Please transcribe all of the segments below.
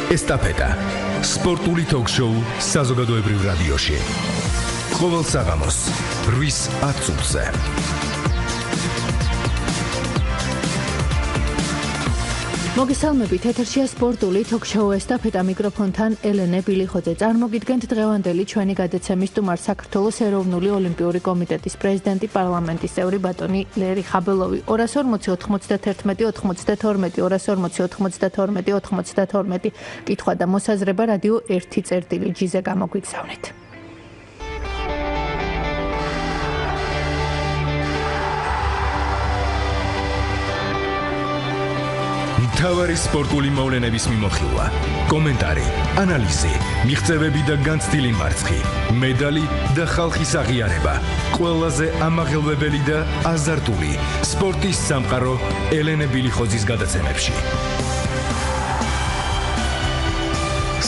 ესტაფეტა. სპორტული ток-შოუ საზოგადოებრივ რადიოში. ყოველ საღამოს 8:10 წუთზე. მოგესალმებით, ეთერშია სპორტული ток-შოუ ესტაფეტა, მიკროფონთან ელენე ბილიხოძე. წარმოგიდგენთ დღევანდელი ჩვენი გადაცემის სტუმარს, საქართველოს ეროვნული ოლიმპიური კომიტეტის პრეზიდენტი, პარლამენტის წევრი ბატონი ლერი ხაბელოვი. 240-91-92 კითხვა და მოსაზრება რადიო 1.G-ზე გამოგვიგზავნეთ. მთავარი სპორტული მოვლენების მიმოხილვა, კომენტარი, ანალიზი, მიღწევები და განცდილი მარცხი, მედალი და ხალხის აღიარება. ყველაზე ამაღელვებელი და აზარტული სპორტის სამყარო ელენე ბილიხოძის გადაცემებში.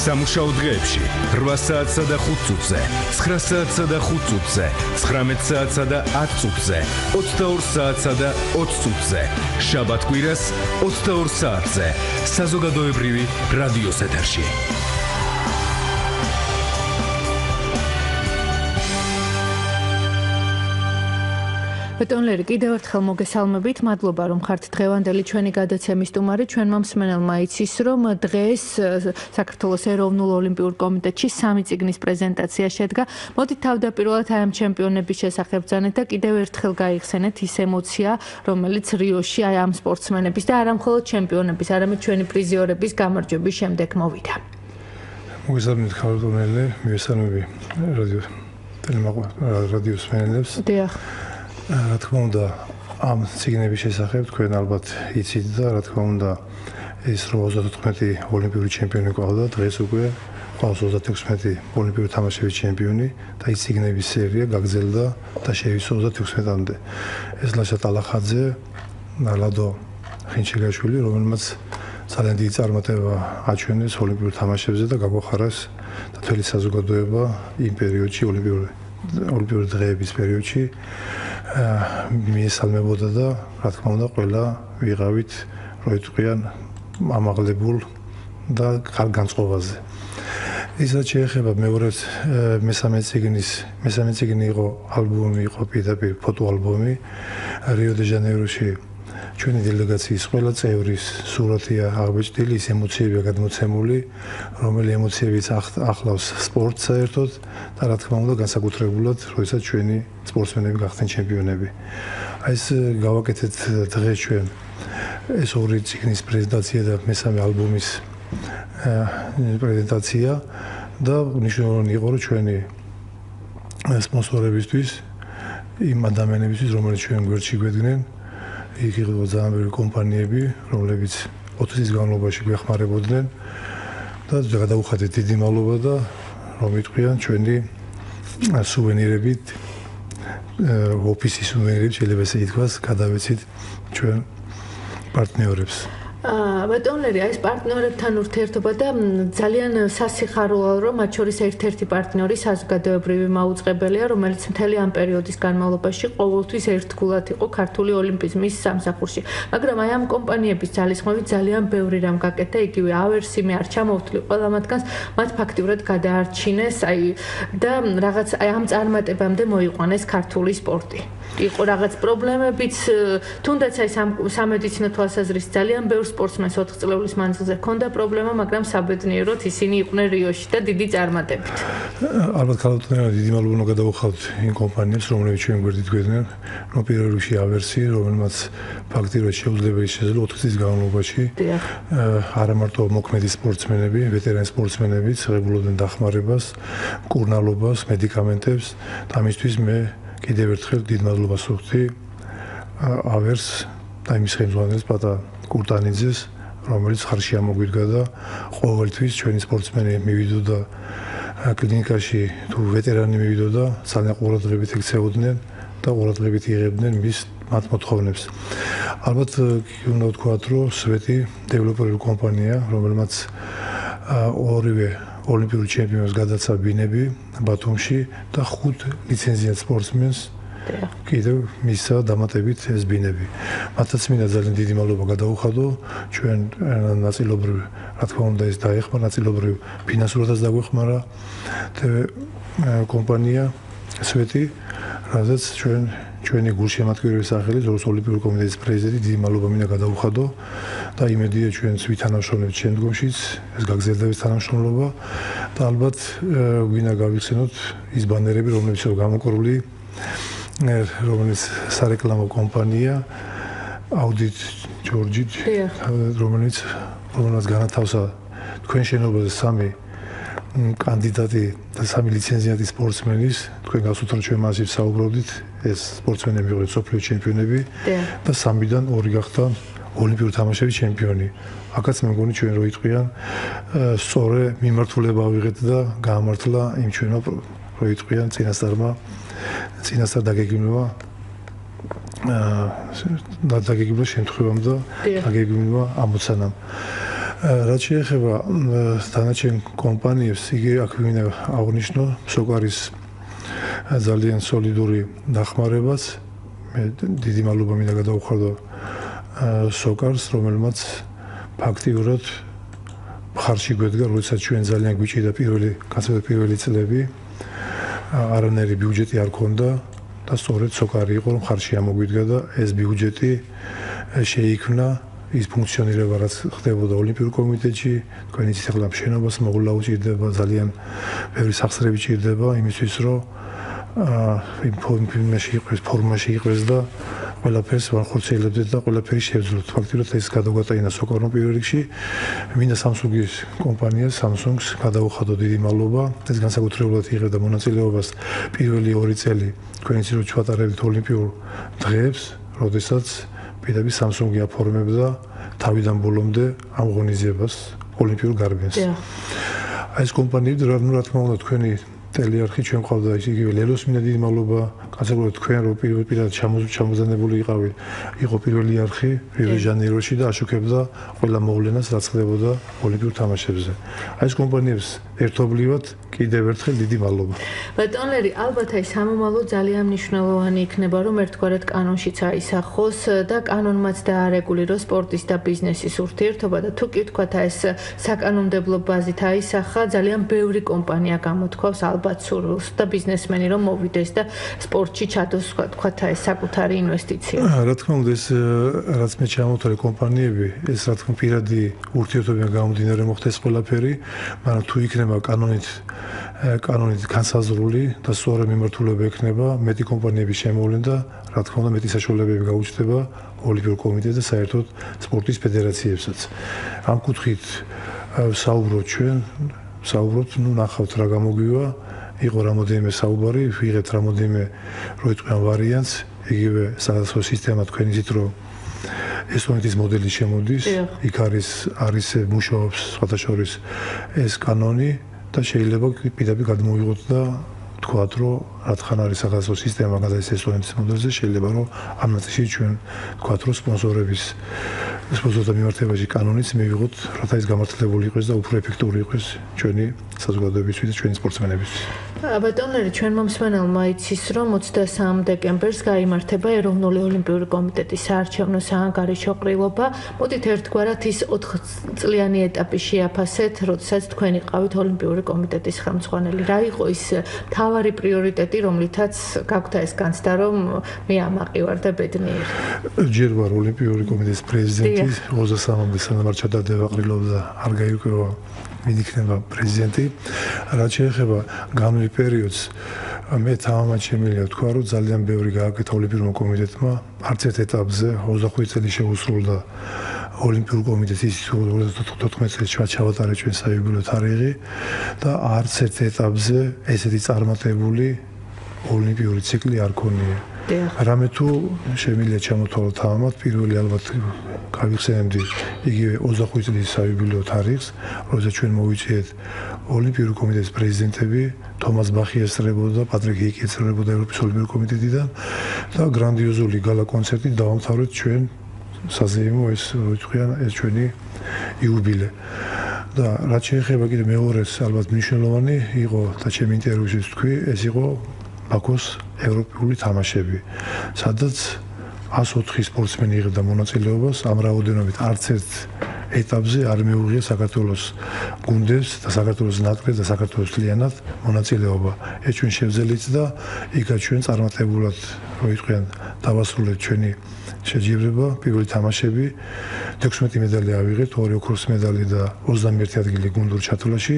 სამუშაო დღეებში 8 საათსა და 5 წუთზე, 9 საათსა და 5 წუთზე, 19 საათსა და 10 წუთზე, 22 საათსა და 20 წუთზე, შაბათ-კვირას 22 საათზე, საზოგადოებრივი რადიოს ეთერში. ბატონ ლერი, კიდევ ერთხელ მოგესალმებით, მადლობა რომ ხართ დღევანდელი ჩვენი გადაცემის სტუმარი. ჩვენმა მსმენელმა იცის, რომ დღეს საქართველოს ეროვნულ ოლიმპიურ კომიტეტში 3 წიგნის პრეზენტაცია შედგა. მოდით თავდაპირველად აი ამ ჩემპიონების შესახებ ბრძანეთ და კიდევ ერთხელ გაიხსენეთ ის ემოცია, რომელიც რიოში აი ამ სპორტსმენების და არა მხოლოდ ჩემპიონების, არამედ ჩვენი პრიზიორების გამარჯვების შემდეგ მოვიდა. მოგესალმებით, ხალხო, მივესალმები რადიოს მსმენელებს. დიახ. რა თქმა უნდა, ამ ციგნების შესახებ თქვენ ალბათ იცით და რა თქმა უნდა, ეს 34 ოლიმპიური ჩემპიონი ყავდა, დღეს უკვე ყავს 36 ოლიმპიური თამაშების ჩემპიონი და ის ციგნების სერია გაგრძელდა და შეივსო 36-მდე. ეს ლაშა ტალახაძე, ლადო ხინჩეგაშვილი, რომელმაც ძალიან დიდი წარმატება აჩვენეს ოლიმპიურ თამაშებზე და გაგვახარეს და მთელი საზოგადოება იმ პერიოდში ოლიმპიური დღეების პერიოდში მიესალმებოდა და რა თქმა უნდა ყველა ვიღავით რო იტყვიან ამაღლებულ და კარგ განწყობაზე. ისაც შეეხება მესამე წიგნი იყო ალბომი, იყო პირდაპირ ფოტო ალბომი რიო დე ჟანეიროში ჩვენი დელეგაციის ყველა წევრის სურათია აღბეჭდილი, ის ემოციებია გადმოცემული, რომელი ემოციებიც ახლავს სპორტს საერთოდ და რა თქმა უნდა განსაკუთრებულად, როდესაც ჩვენი სპორტსმენები გახდნენ ჩემპიონები. აი ეს გავაკეთეთ დღეს ჩვენ ეს ორი წიგნის პრეზენტაცია და მესამე ალბომის პრეზენტაცია და მნიშვნელოვანი იყო, რომ ჩვენი სპონსორებისთვის, იმ ადამიანებისთვის, რომელიც ჩვენ გვერდში გვედგნენ, იქ იყო ძალიან ბევრი კომპანიები, რომლებიც 20 წლის განმავლობაში გვეხმარებოდნენ და გადავუხადეთ დიდი მადლობა და რომ იტყვიან ჩვენი სუვენირებით, ოფისის სუვენირებით, შეიძლება ესე ითქვას, გადავეცით ჩვენ პარტნიორებს. ბატონ ლერი, ეს პარტნიორებთან ურთიერთობა და ძალიან სასიხარულოა, რომ მათ შორის ერთ-ერთი პარტნიორი საზოგადოებრივი მაუწყებელია, რომელიც მთელი ამ პერიოდის განმავლობაში ყოველთვის ერთგულად იყო ქართული ოლიმპიზმის სამსახურში. მაგრამ აი ამ კომპანიების ძალისხმევით ძალიან ბევრი რამ გაკეთდა, იგივე ავერსი მე არ ჩამოვთვლი ყველა მათგანს, მათ ფაქტიურად გადაარჩინეს, და რაღაც ამ წარმატებამდე მოიყვანეს ქართული სპორტი. იყო რაღაც პრობლემებიც, თუნდაც აი სამედიცინო თვალსაზრისით ძალიან ბევრ სპორტსმენს 4 წლების მანძილზე ჰქონდა პრობლემა, მაგრამ საბედნიეროდ ისინი იყვნენ რიოში და დიდი წარმატებით. ალბათ ქალბატონებმა დიდი მადლობა უნდა გადავუხავთ იმ კომპანიებს, რომლებიც ჩვენ გვერდით გვედგნენ, რომ პირველ რიგში ავერსი, რომელმაც ფაქტიურად შეუძლებელი შეძლო 4 წლის განმავლობაში არა მარტო მოქმედი სპორტსმენები, ვეტერანი სპორტსმენებიც ღებულობდნენ დახმარებას, მკურნალობას, მედიკამენტებს და ამისთვის მე კიდევ ერთხელ დიდ მადლობას ვუხდი ავერს და იმის ხელმძღვანელს პატა კურტანიძეს, რომელიც ხარში ამოგვიდგა და ყოველთვის ჩვენი სპორტსმენი მივიდოდა კლინიკაში, თუ ვეტერანი მივიდოდა, ძალიან ყურადღებით ექცეოდნენ და ყურადღებით იღებდნენ მათ მოთხოვნებს. ალბათ უნდა ვთქვათ, რომ სვეტი დეველოპერული კომპანია, რომელმაც ორივე ოლიმპიური ჩემპიონს გადაცა ბინები ბათუმში და 5 ლიცენზიათ სპორტსმენს კიდევ მისცა დამატებით ეს ბინები. მათაც მინდა ძალიან დიდი მადლობა გადაუხადო ჩვენ ნაწილობრივ რა თქმა უნდა ეს დაეხმარა ნაწილობრივ ფინანსურადაც დაგვეხმარა კომპანია სვეტი რადგან ჩვენი გულშემატკივრის სახელით როგორც ოლიმპიური კომიტეტის პრეზიდენტი დიდი მადლობა მინდა გადაუხადო და იმედია ჩვენს ვითანამშრომლებს შემდგომშიც ეს გაგრძელდება თანამშრომლობა და ალბათ გვინდა გავიხსენოთ ის ბანერები რომლებიც გამოკრული რომელიც სარეკლამო კომპანია აუდიტ ჯორჯით რომელიც განათავსა თქვენ შენობაზე 3 კანდიდატი და 3 ლიცენზიანტი სპორტსმენის თქვენ გასულთ რომ ჩვენ მასივ საუბრობდით ეს სპორტსმენები იყვნენ სოფლიო ჩემპიონები და 3-დან 2 გახდა ოლიმპიური თამაშების ჩემპიონი. აქაც მე მგონი ჩვენ რო იტყვიან სწორე მიმართულება ავიღეთ და გაამართლა იმ ჩვენმა რო იტყვიან წინასწარ დაგეგმილმა დაგეგმილ შემთხვევამ და დაგეგმილმა ამოცანამ. რაც შეეხება დანარჩენ კომპანიებს, იგი აქ მინდა აღნიშნო სოკარის ძალიან სოლიდური დახმარებას. მე დიდი მადლობა მინდა გადაუხადო სოკარს, რომელმაც ფაქტიურად მხარში გვედგა, როდესაც ჩვენ ძალიან გვიჭირდა პირველი წლები, არანაირი ბიუჯეტი არ ქონდა და სწორედ სოკარი იყო, რომ მხარში ამოგვიდგა და ეს ბიუჯეტი შეიქმნა ის ფუნქციონირება, რაც ხდებოდა ოლიმპიურ კომიტეტში, თქვენ იცით ახლა შენობას მოგულა უჭირდება, ძალიან ბევრი სახსრები ჭირდება იმისთვის, რომ ფორმაში იყოს და ყველაფერს ვახორციელებდეთ და ყველაფერი შევძლოთ. ფაქტობრივად ეს გადაგვატაინა სოკარმა პირველ რიგში. მინდა Samsung-ის კომპანიას, Samsung-ს გადაუხადო დიდი მადლობა. ეს განსაკუთრებულად იღებდა მონაწილეობას პირველი 2 წელი თქვენ იცით რომ ჩვატარებთ ოლიმპიურ დღეებს, როდესაც პირდაპირ Samsung-ი აფორმებდა თავიდან ბოლომდე ამ ღონისძიებას ოლიმპიურ გარბენს. აი ეს კომპანიები რა თქმა უნდა თქვენი ტელეარხი ჩვენ ყავდა იგივე ლელოს მინდა დიდი მადლობა განსაკუთრებით თქვენ რომ პირველად ჩამოზანებული იყო პირველი არხი რიო-დე-ჟანეიროში და აშუქებდა ყველა მოვლენას რაც ხდებოდა ოლიმპიურ თამაშებზე. აი ეს კომპანიებს ერთობლივად კიდევ ერთხელ დიდი მადლობა. ბატონლერი, ალბათ აი სამომავლო ძალიან მნიშვნელოვანი იქნება რომ ერთგვარად კანონშიც აისახოს და კანონმაც დაარეგულიროს სპორტის და ბიზნესის ურთიერთობა და თუ კი თქვათ ეს საკანონმდებლო ბაზით აისახა ძალიან ბევრი კომპანია გამოთქვავს ალბათ სურვილს და ბიზნესმენი რომ მოვიდეს და სპორტში ჩადოს თქვათ ეს საკუთარი ინვესტიცია. რა თქმა უნდა ეს რაც მე ჩამოვთვალე კომპანიები ეს რა თქმა პირადი ურთიერთობიდან გამომდინარე მოხდეს ყველაფერი, მაგრამ თუ იქნება კანონით განსაზღვრული და სწორი მიმართულება ექნება მეტი კომპანიების შემოვლენდა, რა თქმა უნდა მეტი საშუალებები გაუჩნდება ოლიმპიურ კომიტეტს და საერთოდ სპორტის ფედერაციებსაც. ამ კუთხით საუბრობთ, ნახავთ რა გამოგვივა, იყო რამოდენიმე საუბარი, ვიღებთ რამოდენიმე რო იტყვიან ვარიანტს, იგივე სადასხო სისტემა თქვენ იცით რომ ესტონეთის მოდელი შემოდის, იქ არის მუშაობს სხვათა შორის ეს კანონი და შეიძლება პირდაპირ გადმოვიღოთ და თქვათ რომ რადგან არის სადასხო სისტემა გადაიცა ესტონეთის მოდელზე, შეიძლება რომ ამ ნაწილში ჩვენ თქვათ რომ სპონსორთა მიმართებაში კანონიც მივიღოთ, რათა ის გამართლებული იყოს და უფრო ეფექტური იყოს ჩვენი საზოგადოებისთვის და ჩვენი სპორტსმენებისთვის. ბატონლერი, ჩვენ მომსმენელმა იცის, რომ 23 დეკემბერს გაიმართება ეროვნული ოლიმპიური კომიტეტის საარჩევნო საანგარიშო ყრილობა. მოდით ერთგვარად ის 4 წლიანი ეტაპი შეაფასეთ, როდესაც თქვენ იყავით ოლიმპიური კომიტეტის ხელმძღვანელი. რა იყო ის მთავარი პრიორიტეტი, რომლითაც გაგვთ ეს განცდა, რომ მე ამაყი ვარ და ბედნიერი? ჯერ ვარ ოლიმპიური კომიტეტის პრეზიდენტი, 23-მდე სანამ არ ჩადარდება ყრილობა და არ გაირკვევა ვინ იქნება პრეზიდენტი. რაც შეეხება განვლილ პერიოდს, მე თამამად შემიძლია თქვა, რომ ძალიან ბევრი გააკეთა ოლიმპიურმა კომიტეტმა. არც ერთ ეტაპზე 25 წელი შეუსრულდა ოლიმპიურ კომიტეტის 2014 წელს ჩავატარეთ ჩვენ საიუბილეო თარიღი და არც ერთ ეტაპზე ესეთი წარმატებული ოლიმპიური ციკლი არ ქონია. რამე თუ შემიძლია ჩამოთვალოთ თამამად, პირველი ალბათ გავიხსენებდი იგივე 25 წლის საიუბილეო თარიღს, როდესაც ჩვენ მოვიწიეთ ოლიმპიური კომიტეტის პრეზიდენტები, თომას ბახი ესწრებოდა, პატრიკ ჰეიკი ესწრებოდა ევროპის ოლიმპიური კომიტეტიდან და გრანდიოზული გალა კონცერტით დავამთავრეთ ჩვენ საზეიმო ეს ჩვენი იუბილე. და რაც შეეხება კიდე მეორეს ალბათ მნიშვნელოვანი იყო და ჩემი ინტერვიუში თქვი, ეს იყო ბაქოს ევროპული თამაშები, სადაც 104 სპორტსმენი იღებდა მონაწილეობას, ამ რაოდენობით არც ერთ ეტაპზე არ მიუღია საქართველოს გუნდებს და საქართველოს ნაკრებს და საქართველოს მთლიანად მონაწილეობა. ეს ჩვენ შევძელით და იქაც ჩვენ წარმატებულად რო იყვიან დავასრულეთ ჩვენი შეჯიბრება, პირველი თამაშები, 16 მედალი ავიღეთ, 2 ოქროს მედალი და 21 ადგილი გუნდურ ჩათვლაში.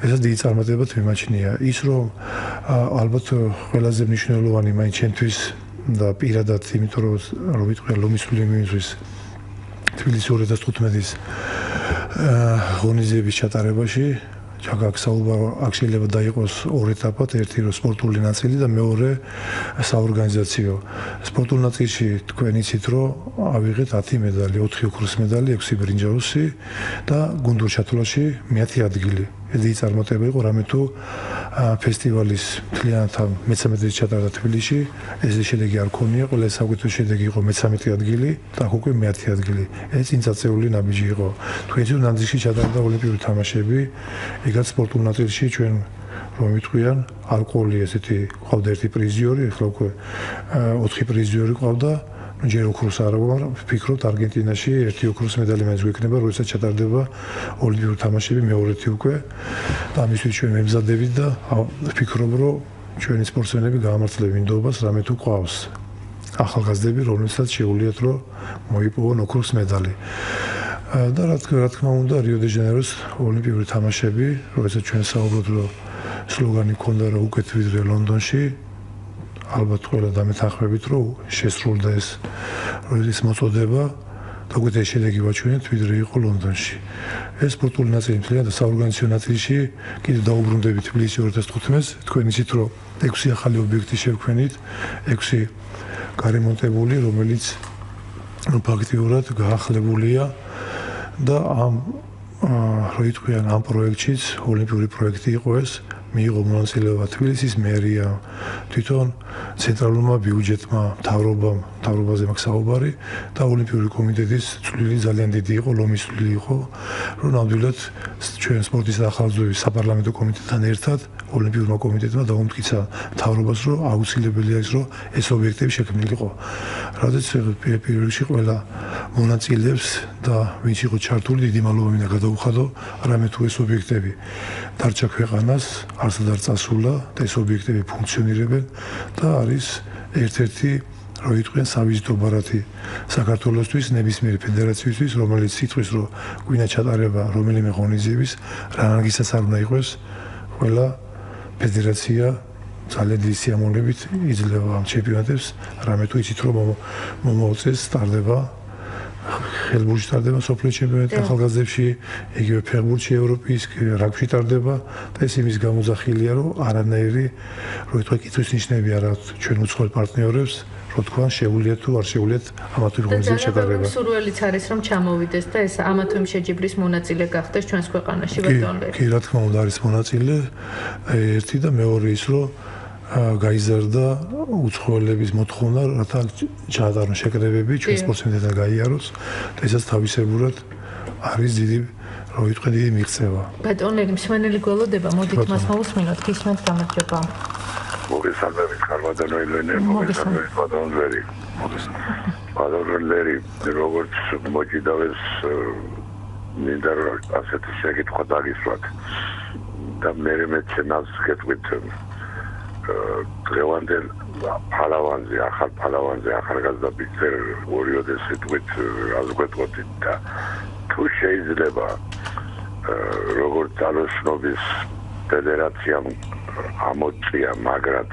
ესაც დიდი წარმატება მიმაჩნია. ის რომ ალბათ ყველაზე მნიშვნელოვანი მაინც ჩვენთვის და პირადად იმიტომ რომ ვიტყვი ლომისული მიმისთვის თბილისის 2015-ის ღონისძიების ჩატარებაში აქ საუბარი აქ შეიძლება დაიყოს ორ ეტაპად, ერთი რომ სპორტული ნაწილი და მეორე საორგანიზაციო. სპორტულ ნაწილში თქვენ იცით რომ ავიღეთ 10 მედალი, 4 ოქროს მედალი, 6 ბრინჯაოსი და გუნდურ ჩათვლაში მე-10 ადგილი. ეს დიდი წარმატება იყო, რამე თუ ფესტივალის მთლიანად მე-13 ჩატარდა თბილისში, ეს შედეგი არ ქონია, ყველა საკუთრივ შედეგი იყო მე-13 ადგილი და აქ უკვე მე-10 ადგილი. ეს წინწაწეული ნაბიჯი იყო. თქვენ იცით ნანძისში ჩატარდა ოლიმპიური თამაშები, ეგაც სპორტულ ნაწილში ჩვენ რომ ვიტყვიან, ალკოჰოლი ესეთი ყავდა ერთი პრიზიორი, ახლა უკვე 4 პრიზიორი ყავდა. ჯერ ოქროს არ ვარ, ვფიქრობთ არგენტინაში ერთი ოქროს მედალი მაინც გვექნება, როდესაც ჩატარდება ოლიმპიური თამაშები მეორეთი უკვე. და ამისთვის ჩვენ მემზადებით და ვფიქრობ, რომ ჩვენი სპორტსმენები გაამართლებენ ნდობას, რამე თუ ყავს ახალგაზრდები, რომლებსაც შეუძლიათ რომ მოიპოვონ ოქროს მედალი. და რა თქმა უნდა, რიო-დე-ჟანეიროს ოლიმპიური თამაშები, როდესაც ჩვენ საუბრობთ, რომ სლოგანი ქონდა, რომ უკეთ ვიდრე ლონდონში, ალბათ ყველა დამეთანხმებით, რომ შესრულდა ეს მოწოდება და უკვე ეს შედეგი ვაჩვენეთ, ვიდრე იყო ლონდონში. ეს სპორტული ნაწილი მთლიანად და საორგანიზაციო ნაწილში კიდევ დაუბრუნდებით თბილისში 2015-ს, თქვენ იცით, რომ 6 ახალი ობიექტი შევქმნით, 6 გარემონტებული, რომელიც ფაქტიურად გაახლებულია და რო იტყვიან ამ პროექტშიც, ოლიმპიური პროექტი იყო ეს, მიიღო მონაწილეობა თბილისის მერია, თვითონ ცენტრალურმა ბიუჯეტმა, მთავრობაზე მაქვს საუბარი და ოლიმპიური კომიტეტის წვლილი ძალიან დიდი იყო, ლომის წვლილი იყო, რომ ნამდვილად ჩვენ სპორტის და ახალგაზრდობის საპარლამენტო კომიტეტთან ერთად ოლიმპიურმა კომიტეტმა დაუმტკიცა მთავრობას, რომ აუცილებელია ის, რომ ეს ობიექტები შექმნილიყო. რადგან პირველ რიგში ყველა მონაწილეებს და ვინც იყო ჩართული, დიდი მადლობა მინდა გადაუხადო, რამე თუ ეს ობიექტები დარჩა ქვეყანას, არსად არ წასულა და ეს ობიექტები ფუნქციონირებენ და არის ერთ-ერთი რო იტყვიან სავიზიტო ბარათი საქართველოსთვის, ნებისმიერი ფედერაციისთვის, რომელიც იტყვის, რომ გვინდა ჩატარება რომელიმე ღონისძიების, რანაგისაც არ უნდა იყოს, ყველა ფედერაცია ძალიან დიდი სიამოვნებით იძლევა ამ ჩემპიონატებს, რამე თუ იცით, რომ მომავალ წელს სტარდება ხელბურთში ტარდება სოფლიო ჩემპიონატი ახალგაზრდებში, იგივე ფეხბურთში ევროპის, რაგბიში ტარდება და ეს იმის გამოძახილია, რომ არანაირი რო ითქვა კითხვის ნიშნები არ აქვს ჩვენ უცხოელ პარტნიორებს, რო თქვა შეუძლიათ თუ არ შეუძლიათ ამათი ღონისძიების ჩატარება. და სურვილიც არის რომ ჩამოვიდეს და ეს ამათი შეჯიბრის მონაწილე გახდეს ჩვენს ქვეყანაში ბატონლერი. კი, რა თქმა უნდა არის მონაწილე ერთი და მეორე ის რომ გაიზარდა უცხოელების მოთხოვნა, რათა ჩაატარონ შეკრებები ჩვენ სპორტსმენებთან გაიაროს და ესაც თავისებურად არის დიდი, რო ვიტყვი, დიდი მიღწევა. ბატონლერი, მსმენელი გველოდება, მოდით მას მოусმინოთ, გისმენთ, გამარჯობა. მოგესალმებით, ხარვადანოილენე, მოგესალმებით, ბატონლერი. ბატონლერი, როგორც მოჭიდავეს, მინდა რომ ასეთი შეკითხვა დაგისვათ და მე მეცენას გეტყვით დღევანდელ ფალავანზე, ახალ ფალავანზე, ახალგაზრდა ბიჭერ ორიოდეს იტყვით, აზგვეთყოდით და თუ შეიძლება როგორც ძალოსნობის ფედერაციამ ამოწია, მაგრამ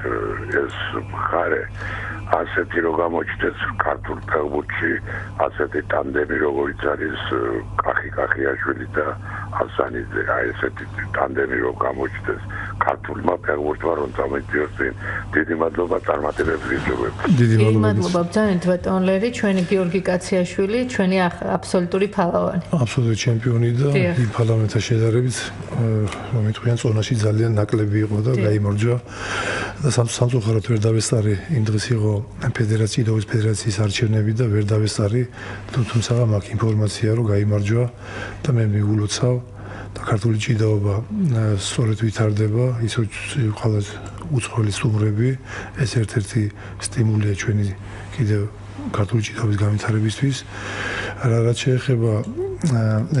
ეს მხარე ასეთი რომ გამოჩნდეს ქართულ ფეხბურთში, ასეთი ტანდემი როგორიც არის კახიაშვილი და ასანიძე, აი ესეთი ტანდემი რომ გამოჩნდეს ქართულმა ფეხბურთმა რომ წამოიძიოს წინ. დიდი მადლობა, წარმატებებს გისურვებ. დიდი მადლობა, ძალიან ბატონლერი, ჩვენი გიორგი კაციაშვილი, ჩვენი აბსოლუტური ფალავანი. აბსოლუტური ჩემპიონი და იმ ფალავანთან შედარებით, რომ იტყვიან, ზონაში ძალიან ნაკლები იყო და გაიმარჯვა. და სამწუხაროდ ვერ დავესწარი, იმ დღეს იყო ფედერაციის არჩევნები და ვერ დავესწარი, თუმცა მაქვს ინფორმაცია, რომ გაიმარჯვა და მე მიულოცავ და ქართული ჭიდაობა სწორედ ვითარდება, ის რომ ყავდა უცხოელი სტუმრები, ეს ერთ-ერთი სტიმულია ჩვენი კიდევ ქართული ჭიდაობის განვითარებისთვის. რაც შეეხება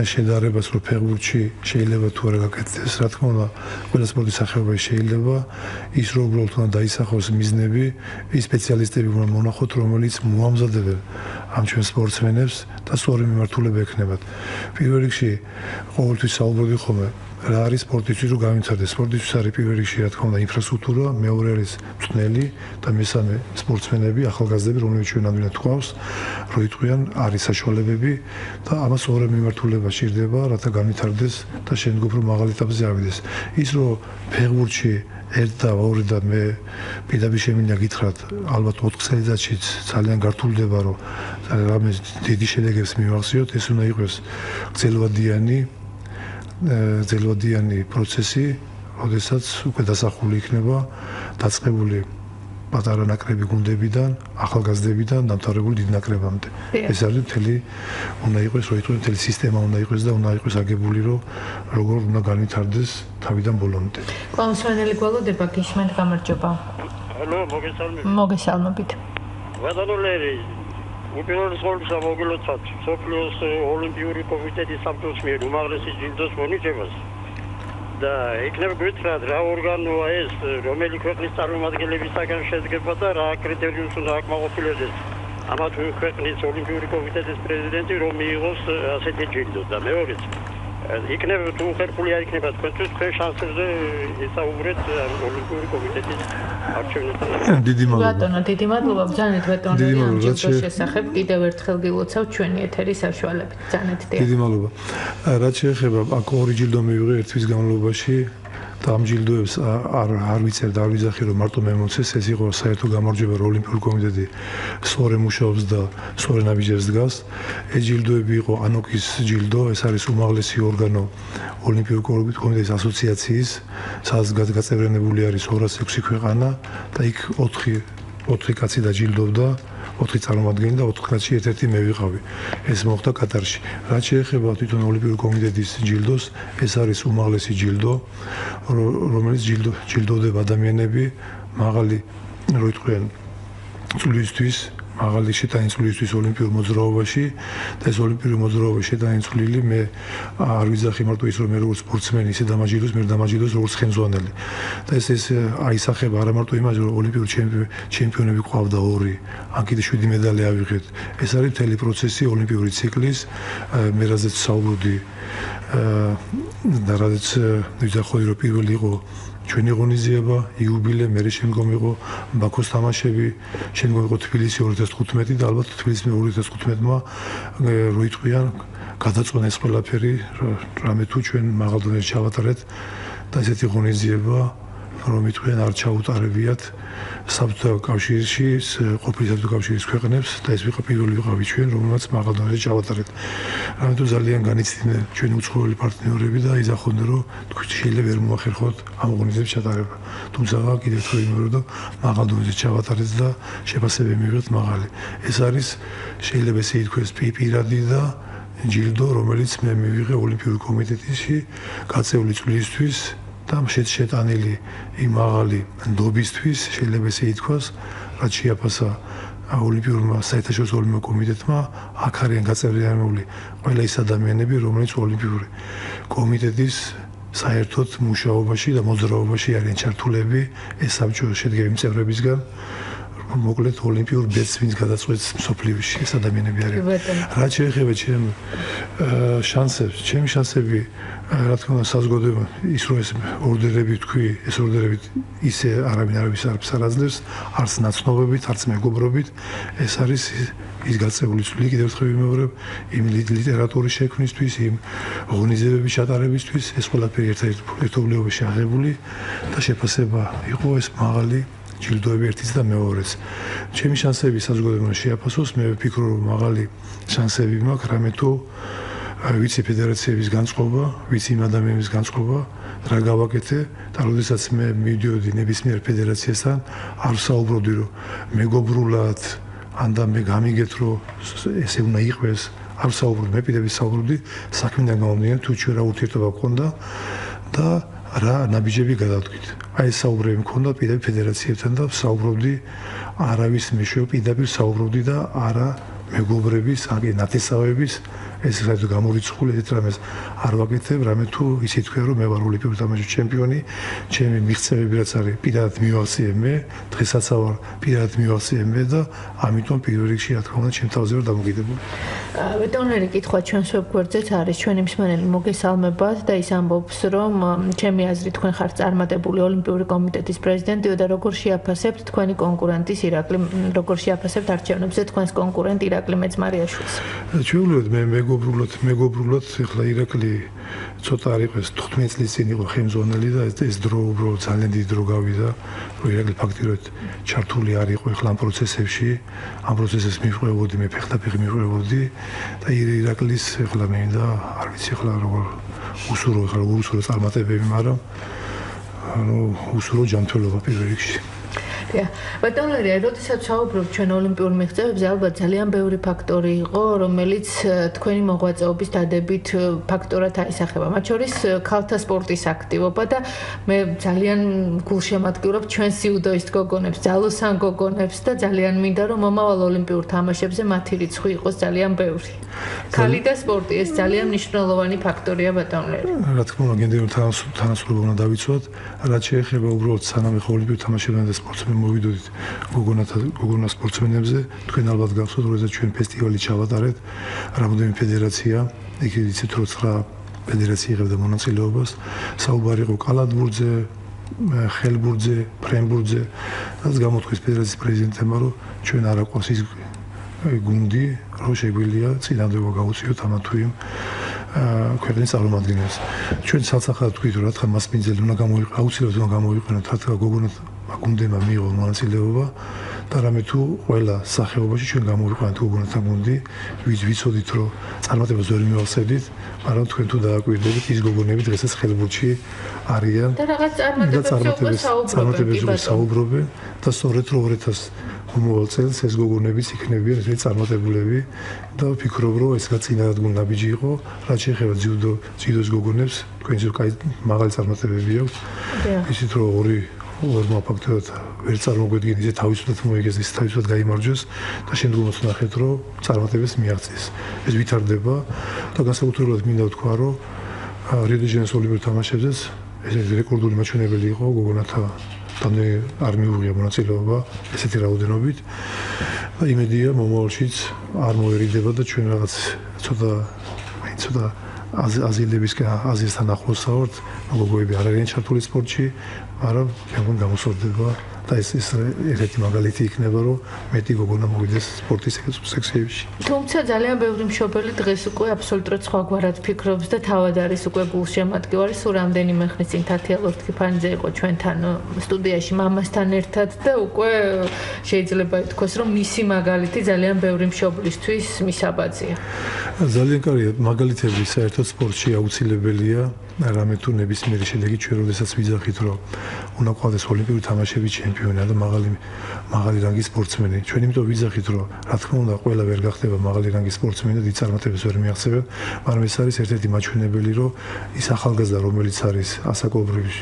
შედარებას, რომ ფეხბურთში შეიძლება თუ არა გაკეთდეს, რა თქმა უნდა, ყველა სპორტის სახეობაში შეიძლება ის რომ უბრალოდ უნდა დაისახოს მიზნები, ის სპეციალისტები უნდა მონახოთ, რომელიც მოამზადებენ ამ ჩვენ სპორტსმენებს და სწორი მიმართულება ექნებათ. პირველ რიგში ყოველთვის საუბრობდი ხოლმე რა არის სპორტისთვის რომ განვითარდეს. სპორტისთვის არის პირველ რიგში რა თქმა უნდა ინფრასტრუქტურა, მეორე არის მწვრთნელი და მესამე სპორტსმენები, ახალგაზრდები, რომლებიც ჩვენ ადვილად გვყავს, რომ იტყვიან არის საშუალებები და ამას ორი მიმართულება სჭირდება, რათა განვითარდეს და შემდგომ რომ მაღალ ეტაპზე ავიდეს. ის რომ ფეხბურთში 1 და 2 და მე პირდაპირ შემინდა გითხრათ, ალბათ 4 წელიწადშიც ძალიან გართულდება, რომ რამე დიდი შედეგებს მივახციოთ, ეს უნდა იყოს გრძელვადიანი პროცესი, როდესაც უკვე დასახული იქნება დაწყებული პატარა ნაკრები გუნდებიდან, ახალგაზრდებიდან დამთავრებული დიდ ნაკრებამდე. ეს არის მთელი უნდა იყოს, რომ იტყვი მთელი სისტემა უნდა იყოს და უნდა იყოს აგებული, რომ როგორ უნდა განვითარდეს თავიდან ბოლომდე. კონსვენელი გვალოდება გისმენთ, გამარჯობა. ალო, მოგესალმებით. ვადანოლერი უპირველეს ყოვლისა მოგილოცავთ სოფლიოს ოლიმპიური კომიტეტის სამწუხაროდ მიერ უმაღლესი ჯილდოს მონიჭებას და იქნებ გითხრათ რა ორგანოა ეს, რომელი ქვეყნის წარმომადგენლებისაგან შედგება და რა კრიტერიუმს უნდა აკმაყოფილებდეს ამა თუ ქვეყნის ოლიმპიური კომიტეტის პრეზიდენტი რომ მიიღოს ასეთი ჯილდო და მეორეც იქნებ თუ ხერხული არ იქნება თქვენთვის თქვენ შანსებზე ისაუბრეთ ოლიმპიური კომიტეტის არჩევნებთან. დიდი მადლობა. ბატონო, დიდი მადლობა ბრძანეთ ბატონო ამ ჯილდოს შესახებ კიდევ ერთხელ გილოცავთ ჩვენი ეთერის საშუალებით. ბრძანეთ დიახ. დიდი მადლობა. რაც შეეხება აქ ორი ჯილდო მივიღე ერთის განმავლობაში და ამ ჯილდოებს არ ვიცერ და არ ვიძახი რომ მარტო მე მომცეს, ეს იყო საერთო გამარჯვება რომ ოლიმპიური კომიტეტი სწორე მუშაობს და სწორე ნაბიჯებს დგას. ეს ჯილდოები იყო ანოკის ჯილდო, ეს არის უმაღლესი ორგანო ოლიმპიური კომიტეტის ასოციაციის, სადაც გაწევრიანებული არის 206 ქვეყანა და იქ 4 კაცი დაჯილდოვდა, 4 წარმომადგენელი და 4 კაცი ერთ-ერთი მე ვიყავი. ეს მოხდა კატარში. რაც შეეხება თვითონ ოლიმპიური კომიტეტის ჯილდოს, ეს არის უმაღლესი ჯილდო, რომელიც ჯილდოვდება ადამიანები მაღალი რო იტყვიან წვლილისთვის, მაღალი შეტანის წვლილისთვის ოლიმპიურ მოძრაობაში და ეს ოლიმპიური მოძრაობა შეტანის წვლილი მე არ ვიძახი მარტო ის რომ მე როგორც სპორტსმენი ისე დამაჯილდოს, მე დამაჯილდოს როგორც ხელმძღვანელი. და ეს აისახება არა მარტო იმაზე რომ ოლიმპიური ჩემპიონები ყავდა 2, ან კიდე 7 მედალი ავიღეთ. ეს არის მთელი პროცესი ოლიმპიური ციკლის, მე რაზეც საუბრობდი და რაზეც ვიძახოდი რომ პირველი იყო ჩვენი ღონისძიება, იუბილე, მე შემდგომ იყო ბაქოს თამაშები, შემდგომ იყო თბილისი 2015 და ალბათ თბილისში 2015-მა რო იტყვიან გადაწყვეტა ეს ყველაფერი, რამე თუ ჩვენ მაღალ დონეზე ჩავატარეთ და ესეთი ღონისძიება რომ იტყვიან არ ჩაუტარებიათ საბჭოთა კავშირში, ყოფილი საბჭოთა კავშირის ქვეყნებს და ეს პირველი ვიყავი ჩვენ, რომელმაც მაღალ დონეზე ჩავატარეთ. რამე თუ ძალიან განიცდიდნენ ჩვენი უცხოელი პარტნიორები და იზახოდნენ რომ შეიძლება ვერ მოახერხოთ ამ ღონისძიების ჩატარება. თუმცა კიდევ ერთხელ ვიმეორებ, მაღალ დონეზე ჩავატარეთ და შეფასებები მივიღეთ მაღალი. ეს არის შეიძლება ესე ითქვას პირადი და ჯილდო, რომელიც მე მივიღე ოლიმპიური კომიტეტში გაწეული წვლილისთვის და შეტანილი იმ მაღალი ნდობისთვის, შეიძლება ესე ითქვას, რაც შეაფასა ოლიმპიურმა საერთაშორისო ოლიმპიურ კომიტეტმა, აქ არიან გაწევრიანებული ყველა ის ადამიანები, რომლებიც ოლიმპიური კომიტეტის საერთოდ მუშაობაში და მოძრაობაში არიან ჩართულები, ეს საბჭო შედგება იმ წევრებისგან, მოკლედ ოლიმპიურ ბედს ვინც გადაწყვეტს მსოფლიოში, ეს ადამიანები არიან. რაც შეეხება ჩემი შანსები რა თქმა უნდა საზოგადოება ის რომ ეს ორდერები თქვი, ეს ორდერები ისე არავინ არ აძლევს, არც ნაცნობებით, არც მეგობრობით, ეს არის ის გაწეული წვლილი, კიდევ ერთხელ ვიმეორებ, იმ ლიტერატურის შექმნისთვის, იმ ღონისძიებების ჩატარებისთვის, ეს ყველაფერი ერთობლიობაში აღებული და შეფასება იყო ეს მაღალი ჯილდოები ერთის და მეორეს. ჩემი შანსები საზოგადოებამ შეაფასოს, მე ვფიქრობ რომ მაღალი შანსები მაქვს, რამე თუ ვიცი ფედერაციების განწყობა, ვიცი იმ ადამიანების განწყობა, რა გავაკეთე და როდესაც მე მივიდიოდი ნებისმიერ ფედერაციასთან, არ ვსაუბრობდი რომ მეგობრულად ან და მე გამიგეთ რომ ესე უნდა იყოს, არ ვსაუბრობდი, მე პირდაპირ საუბრობდი საქმიდან გამომდინარე, თუ ჩვენ რა ურთიერთობა გქონდა და რა ნაბიჯები გადავდგით. აი ეს საუბრები მქონდა პირდაპირ ფედერაციებთან და საუბრობდი არავის მეშვეობით პირდაპირ საუბრობდი და არა მეგობრების, აი ნათესავების ეს საერთოდ გამორიცხული ესეთ რამეს არ ვაკეთებ, რამე თუ ისე თქვენ რომ მე ვარ ოლიმპიური თამაშის ჩემპიონი, ჩემი მიღწევები რაც არის პირადად მივახციე მე, დღესაც ვარ პირადად მივახციე მე და ამიტომ პირველ რიგში რა თქმა უნდა ჩემ თავზე ვარ დამოკიდებული. ბეტონერი კითხვა ჩვენს ვებგვერდზეც არის, ჩვენი მსმენელი მოგესალმებათ და ის ამბობს, რომ ჩემი აზრით თქვენ ხართ წარმატებული ოლიმპიური კომიტეტის პრეზიდენტიო და როგორ შეაფასებთ თქვენი კონკურენტის ირაკლი, როგორ შეაფასებთ არჩევნებზე თქვენს კონკურენტ ირაკლი მეძმარიაშვილს? ჩვეულებრივ მე მეგობრულად ეხლა ირაკლი ცოტა არ იყოს 15 წლის წინ იყო ხელმძღვანელი და ეს დრო უბრალოდ ძალიან დიდი დრო გავიდა რომ ირაკლი ფაქტიურად ჩართული არ იყო ეხლა ამ პროცესებში ამ პროცესებს მივყვებოდი მე ფეხდაფეხი მივყვებოდი და ირაკლის ეხლა მინდა არ ვიცი ეხლა როგორ უსურო წარმატებები მაგრამ ანუ უსურო ჯანმრთელობა პირველ რიგში ბატონერი, როდესაც საუბრობთ ჩვენ ოლიმპიურ მიღწევებზე, ალბათ ძალიან ბევრი ფაქტორი იყო, რომელიც თქვენი მოღვაწეობის დადებით ფაქტორად აისახება. მათ შორის ქალთა სპორტის აქტივობა და მე ძალიან გულშემატკივრობ ჩვენს იუდოისტ გოგონებს, ძალოსან გოგონებს და ძალიან მინდა რომ მომავალ ოლიმპიურ თამაშებზე მათი რიცხვი იყოს ძალიან ბევრი. ქალი და სპორტი ეს ძალიან მნიშვნელოვანი ფაქტორია ბატონერი. რა თქმა უნდა, გენდერული თანასწორობა უნდა დავიცვათ, რაც შეეხება უბრალოდ სანამ ეხლა ოლიმპიურ თამაშებთან და სპორტსმენებს მოვიდოდით გოგონა სპორტსმენებზე, თქვენ ალბათ გახსოვთ, როდესაც ჩვენ ფესტივალი ჩავატარეთ, რამდენიმე ფედერაცია, იქ იცით რომ 9 ფედერაცია იღებდა მონაწილეობას, საუბარი იყო კალათბურთზე, ხელბურთზე, ფრენბურთზე, რაც გამოთქვეს ფედერაციის პრეზიდენტებმა, რომ ჩვენ არ აყვარს ის გუნდი, რომ შეგვიძლია წინადადება გავუწიოთ ამა თუ იმ ქვეყნის წარმომადგენლებს. ჩვენ სალსახად ვთქვით, რომ რა თქმა მასპინძელი უნდა გამოიყენოთ, აუცილებლად უნდა გამოიყენოთ, რა თქმა გოგონა გუნდებმა მიიღო მონაწილეობა და რამე თუ ყველა სახეობაში ჩვენ გამოვიყვანეთ გოგონათა გუნდი, ვიცოდით რომ წარმატებას ვერ მივახსენდით, მაგრამ თქვენ თუ დააკვირდებით ის გოგონები დღესაც ხელბურთში არიან და რაღაც წარმატებებზე საუბრობენ და სწორედ რომ 2000 მომავალ წელს ეს გოგონებიც იქნებიან ესეთი წარმატებულები და ვფიქრობ რომ ეს გაწინადად გუნ ნაბიჯი იყო, რაც შეეხება ძიუდოს გოგონებს, თქვენ ისე კაი მაღალი წარმატებები აქვს. ისიც რომ ორმა ფაქტორად ვერ წარმოგვედგენ ისე თავისუფლად მოიგეს, ის თავისუფლად გაიმარჯვეს და შემდგომაც ნახეთ რომ წარმატებებს მიაღწიეს. ეს ვითარდება და განსაკუთრებულად მინდა ვთქვა რომ რიო-დე-ჟანეიროს ოლიმპიურ თამაშებზეც ეს რეკორდული მაჩვენებელი იყო გოგონათა თანდე არ მიუღია მონაწილეობა ესეთი რაოდენობით და იმედია მომავალშიც არ მოერიდება და ჩვენ რაღაც ცოტა აზიასთან ახლოს ვართ, გოგოები არ არიან ჩართული სპორტში, მაგრამ მეგონი გამოსვლდება და ეს ერთ-ერთი მაგალითი იქნება, რომ მეტი გოგონა მოვიდეს სპორტის სექციებში. თუმცა ძალიან ბევრი მშობელი დღეს უკვე აბსოლუტურად სხვაგვარად ფიქრობს და თავად არის უკვე გულშემატკივარი, სულ რამდენიმე ხნის წინ თათია ლორთქიფანიძე იყო ჩვენთან სტუდიაში მამასთან ერთად და უკვე შეიძლება ითქვას, რომ მისი მაგალითი ძალიან ბევრი მშობლისთვის მისაბაძია. ძალიან კარგია, მაგალითები საერთოდ სპორტში აუცილებელია. რამე თუ ნებისმიერი შედეგი ჩვენ როდესაც ვიძახით რომ უნდა ყავდეს ოლიმპიური თამაშების ჩემპიონი და მაღალი რანგის სპორტსმენი. ჩვენ იმიტომ ვიძახით რომ რა თქმა უნდა ყველა ვერ გახდება მაღალი რანგის სპორტსმენი და დიდ წარმატებებს ვერ მიაღწევენ, მაგრამ ეს არის ერთ-ერთი მაჩვენებელი რომ ის ახალგაზრდა რომელიც არის ასაკობრივი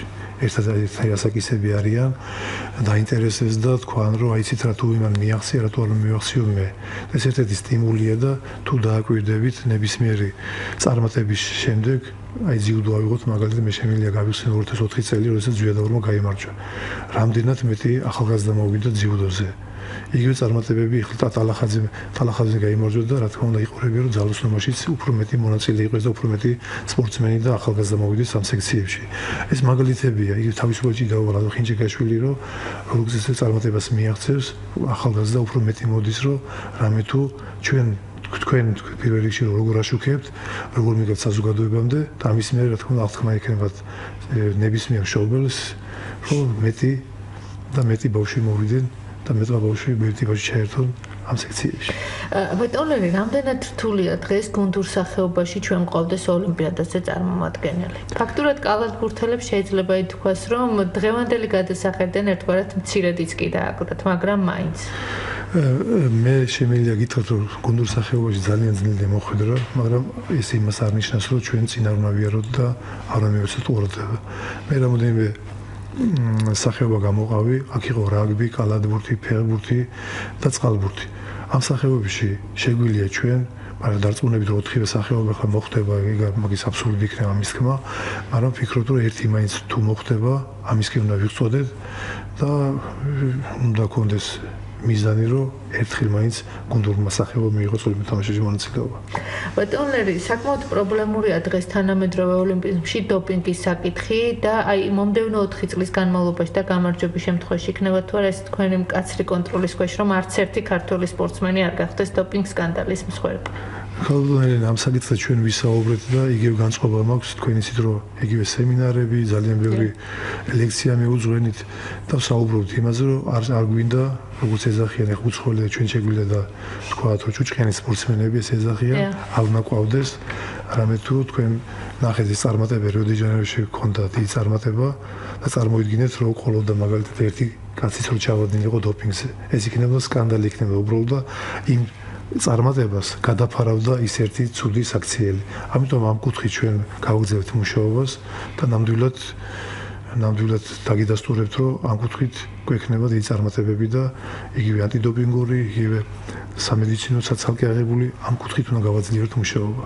ერთადერთი ასაკისები არიან დაინტერესებს და თქვან რომ აიცით რა თუ იმან მიაღწია, რა თუ არ მიაღწიო მე. ეს ერთ-ერთი სტიმულია და თუ დააკვირდებით ნებისმიერი წარმატების შემდეგ აი ძიუდო ავიღოთ მაგალითად მე შემიძლია გავიხსენო 2004 წელი, როდესაც ძვიადაურმა გაიმარჯვა. რამდენად მეტი ახალგაზრდა მოვიდა ძიუდოზე. იგივე წარმატებები ხლტა ტალახაძე გაიმარჯვა და რა თქმა უნდა იყურებია რომ ძალოსნობაშიც უფრო მეტი მონაწილე იყოს და უფრო მეტი სპორტსმენი და ახალგაზრდა მოვიდეს ამ სექციებში. ეს მაგალითებია, იგივე თავისუფლად დაუვალა ხინჭიკაშვილი რომ როგორც წარმატებას მიაღწევს, ახალგაზრდა უფრო მეტი მოდის რომ რამე თუ თქვენ პირველ რიგში როგორ აშუქებთ, როგორ მიგებთ საზოგადოებამდე და ამის მერე რა თქმა უნდა აღთქმა იქნებათ ნებისმიერ მშობელს, რომ მეტი ბავშვი მოვიდნენ და მეტი ბავშვი ჩაერთონ ამ სექციებში. ბატონელი, რამდენად რთულია დღეს გუნდურ სახეობაში ჩვენ მყავდეს ოლიმპიადაზე წარმომადგენელი? ფაქტურად კალათბურთელებს შეიძლება ითქვას, რომ დღევანდელი გადასახედიდან ერთგვარად მცირედიც კი დააკლდათ, მაგრამ მაინც. მე შემიძლია გითხრათ, რომ გუნდურ სახეობაში ძალიან ძნელია მოხვედრა, მაგრამ ეს იმას არ ნიშნავს, რომ ჩვენ წინ არ ვიაროთ და არ მივეცოთ ყურადღება. მე რამოდენიმე სახეობა გამოყავი, აქ იყო რაგბი, კალათბურთი, ფეხბურთი და წყალბურთი. ამ სახეობებში შეგვიძლია ჩვენ, მაგრამ დარწმუნებით რომ 4-ვე სახეობა ხა მოხდება, მაგის აბსურდი იქნება ამის თქმა, მაგრამ ვფიქრობ, რომ ერთი მაინც თუ მოხდება, ამისკენ უნდა ვიყწოდეთ და უნდა გქონდეს მიზანი, რომ ერთხელ მაინც გუნდურმა სახეობამ მიიღოს ოლიმპიურ თამაშებში მონაწილეობა. ბატონელი, საკმაოდ პრობლემურია დღეს თანამედროვე ოლიმპიზმში დოპინგის საკითხი და აი მომდევნო 4 წლის განმავლობაში და გამარჯვების შემთხვევაში იქნება თუ არა ეს თქვენი მკაცრი კონტროლის ქვეშ, რომ არც ერთი ქართველი სპორტსმენი არ გახდეს დოპინგ სკანდალის მსხვერპლი. ხალხო, ამ საკითხზე ჩვენ ვისაუბრეთ და იგივე განწყობა მაქვს თქვენ იცით, რომ იგივე სემინარები, ძალიან ბევრი ლექცია მიუძღვენით და ვსაუბრობთ იმაზე, რომ არ გვინდა როგორც ეძახიან ახ უცხოელი ჩვენ შეგვიძლია და თქვათ, რომ ჭუჭყიანი სპორტსმენები ეს ეძახიან, არ უნდა ყვავდეს, არამედ თუ თქვენ ნახეთ ეს წარმატება რიო-დე-ჟანეიროში გქონდა დიდი წარმატება და წარმოიდგინეთ, რომ ყოლოდა მაგალითად ერთი კაციც რო ჩავარდნილიყო დოპინგზე. ეს იქნება სკანდალი, იქნება უბრალოდ და იმ წარმატებას გადაფარავდა ის ერთი ცუდი საქციელი. ამიტომ ამ კუთხით ჩვენ გავგზავნებთ მუშაობას და ნამდვილად დაგიდასტურებთ, რომ ამ კუთხით გვექნება დიდი წარმატებები და იგივე ანტიდოპინგური, იგივე სამედიცინო საცალკე აღებული ამ კუთხით უნდა გავაძლიეროთ მუშაობა.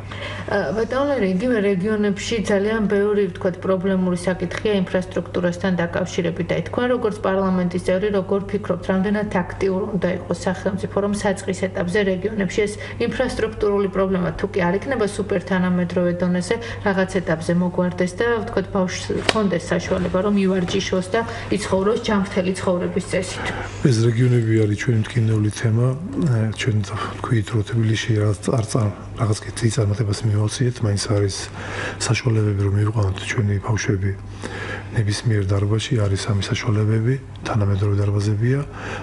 ბატონელი, იგივე რეგიონებში ძალიან ბევრი, ვთქვათ, პრობლემური საკითხია ინფრასტრუქტურასთან დაკავშირებით და თქვენ როგორც პარლამენტის წევრი, როგორ ფიქრობთ, რამდენად აქტიური უნდა იყოს სახელმწიფო, რომ საწყის ეტაპზე რეგიონებში ეს ინფრასტრუქტურული პრობლემა თუ კი არ იქნება სუპერთანამედროვე დონეზე, რაღაც ეტაპზე მოგვარდეს და ვთქვათ, ბავშვს ჰქონდეს საშუალება, რომ ივარჯიშოს და იცხოვროს ჯანმრთელი ცხოვრების წესით. ეს რეგიონები არის ჩვენი მტკივნეული თემა. ჩვენ თქვით, რომ თბილისში რაღაც კითხვის წარმატებას მივაღწიეთ, მაინც არის საშუალებები, რომ მივიყვანოთ ჩვენი ბავშვები ნებისმიერ დარბაზში, არის ამის საშუალებები, თანამედროვე დარბაზებია,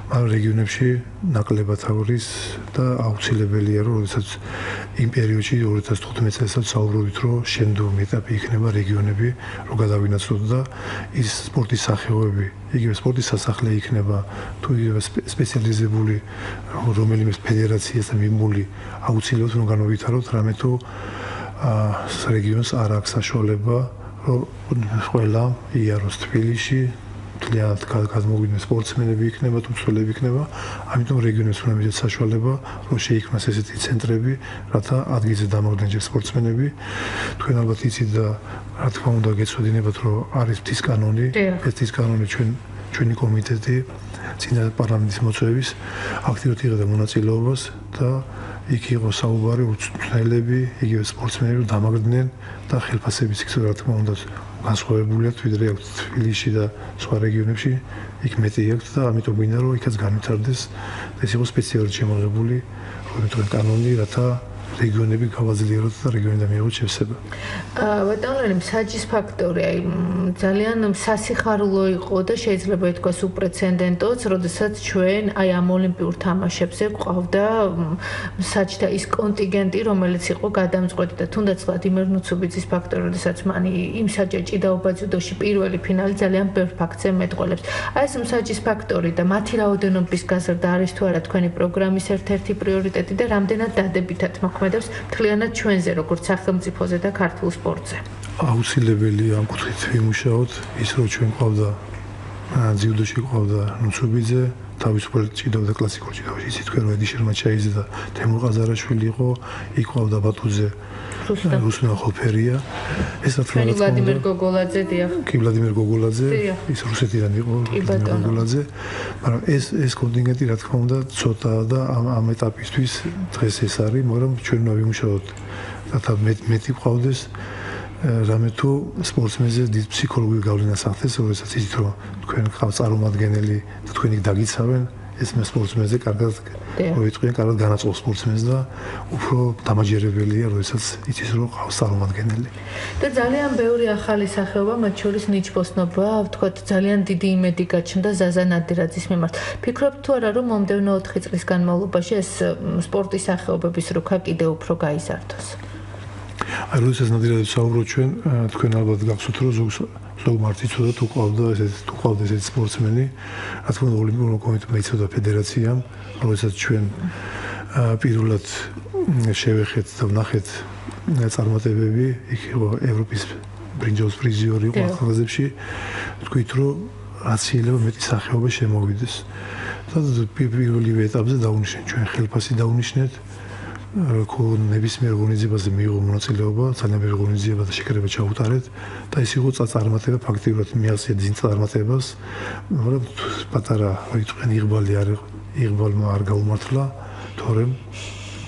მაგრამ რეგიონებში ნაკლებად არის და აუცილებელია, რომ როდესაც იმ პერიოდში 2015 წელსაც საუბრობთ, რომ შემდგომი ეტაპი იქნება რეგიონები, რომ გადავინაცვლოთ და ის სპორტის სახეობები, იგივე სპორტის სასახლე იქნება, თუ იგივე სპეციალიზებული რომელიმე ფედერაციას და მიმული აუცილებლად რომ განავითაროთ, რამე თუ რეგიონს არ აქვს საშუალება, რომ ყველა იაროს თბილისში, მთლიანად გადმოგვიდნენ სპორტსმენები იქნება, თუ მცველები იქნება, ამიტომ რეგიონებს უნდა მისცეს საშუალება, რომ შეიქმნას ესეთი ცენტრები, რათა ადგილზე დამოუკიდებელი ჯერ სპორტსმენები, თქვენ ალბათ იცით და რა თქმა უნდა გეცოდინებათ, რომ არის ღვთის კანონი, ეს ღვთის კანონი ჩვენი კომიტეტი წინა პარლამენტის მოწვევის აქტიურად იღებდა მონაწილეობას და იქ იყო საუბარი უცხოელები, იგივე სპორტსმენები დამაგრდნენ და ხელფასების იქ რა თქმა უნდა განსხვავებულია ვიდრე აქვს თბილისში და სხვა რეგიონებში, იქ მეტი აქვს და ამიტომ გვინდა რომ იქაც განვითარდეს ეს იყო სპეციალურად შემოღებული კანონი, რათა რეგიონები გავაძლიეროთ და რეგიონიდან მიიღოთ შევსება. ბატონელი, მსაჯის ფაქტორი, აი ძალიან სასიხარულო იყო და შეიძლება ითქვას უპრეცედენტოც, როდესაც ჩვენ აი ამ ოლიმპიურ თამაშებზე გვყავდა მსაჯთა ის კონტინგენტი, რომელიც იყო გადამწყვეტი და თუნდაც ვლადიმერ ნუცუბიძის ფაქტორი, როდესაც მან იმსაჯა ჭიდაობა ძიუდოში პირველი ფინალი ძალიან ბევრ ფაქტზე მეტყველებს. აი ეს მსაჯის ფაქტორი და მათი რაოდენობის გაზრდა არის თუ არა თქვენი პროგრამის ერთ-ერთი პრიორიტეტი და რამდენად დადებითად მოქმედებს მთლიანად ჩვენზე, როგორც სახელმწიფოზე და ქართულ სპორტზე. აუცილებელი ამ კუთხით ვიმუშაოთ, ის რომ ჩვენ ყავდა ძიუდოში ყავდა ნუცუბიძე, თავისუფლად ჭიდაობდა კლასიკურ ჭიდაობაში, იცით თქვენ რომ ედი შერმაჩაიძე და თემურ ყაზარაშვილი იყო, იქ ყავდა ბატუძე, რუსტემ ხოფერია, ეს რა თქმა უნდა ვლადიმერ გოგოლაძე, დიახ. კი ვლადიმერ გოგოლაძე, ის რუსეთიდან იყო, ვლადიმერ გოგოლაძე, მაგრამ ეს კონტინგენტი რა თქმა უნდა ცოტა და ამ ეტაპისთვის დღეს ეს არის, მაგრამ ჩვენ უნდა ვიმუშაოთ, რათა მეტი ყავდეს რამე თუ სპორტსმენზე დიდ ფსიქოლოგიურ გავლენას ახდენს, როდესაც იცით რომ თქვენ გყავთ წარმომადგენელი და თქვენი დაგიცავენ, ეს მე სპორტსმენზე კარგად ვიტყვიან, კარგად განაწყობს სპორტსმენს და უფრო დამაჯერებელია, როდესაც იცის რომ ყავს წარმომადგენელი. და ძალიან ბევრი ახალი სახეობა, მათ შორის ნიჩბოსნობა, ვთქვათ, ძალიან დიდი იმედი გაჩნდა ზაზა ნადირაძის მიმართ. ფიქრობთ თუ არა, რომ მომდევნო 4 წლის განმავლობაში ეს სპორტის სახეობების რუქა კიდევ უფრო გაიზარდოს? აი, როდესაც ნადირაძე საუბრობ ჩვენ, თქვენ ალბათ გახსოვთ, რომ ზოგ მარტი ცოტა თუ ყავდა ესეთი სპორტსმენი, რა თქმა უნდა, ოლიმპიურ კომიტეტმა იცოდა ფედერაციამ, როდესაც ჩვენ პირველად შევეხეთ და ვნახეთ წარმატებები, იქ იყო ევროპის ბრინჯაოს პრიზიორი იყო ახალგაზრდებში, თქვით, რომ რაც შეიძლება მეტი სახეობა შემოვიდეს. და პირველივე ეტაპზე დაუნიშნეთ ჩვენ ხელფასი დაუნიშნეთ, ნებისმიერ ღონისძიებაზე მიიღო მონაწილეობა, ძალიან ბევრი ღონისძიება და შეკრება ჩაუტარეთ და ეს იყო წარმატება, ფაქტიურად მიაღწია დიდ წარმატებას, მაგრამ პატარა რიტყვენ იღბალმა არ გაუმართლა, თორემ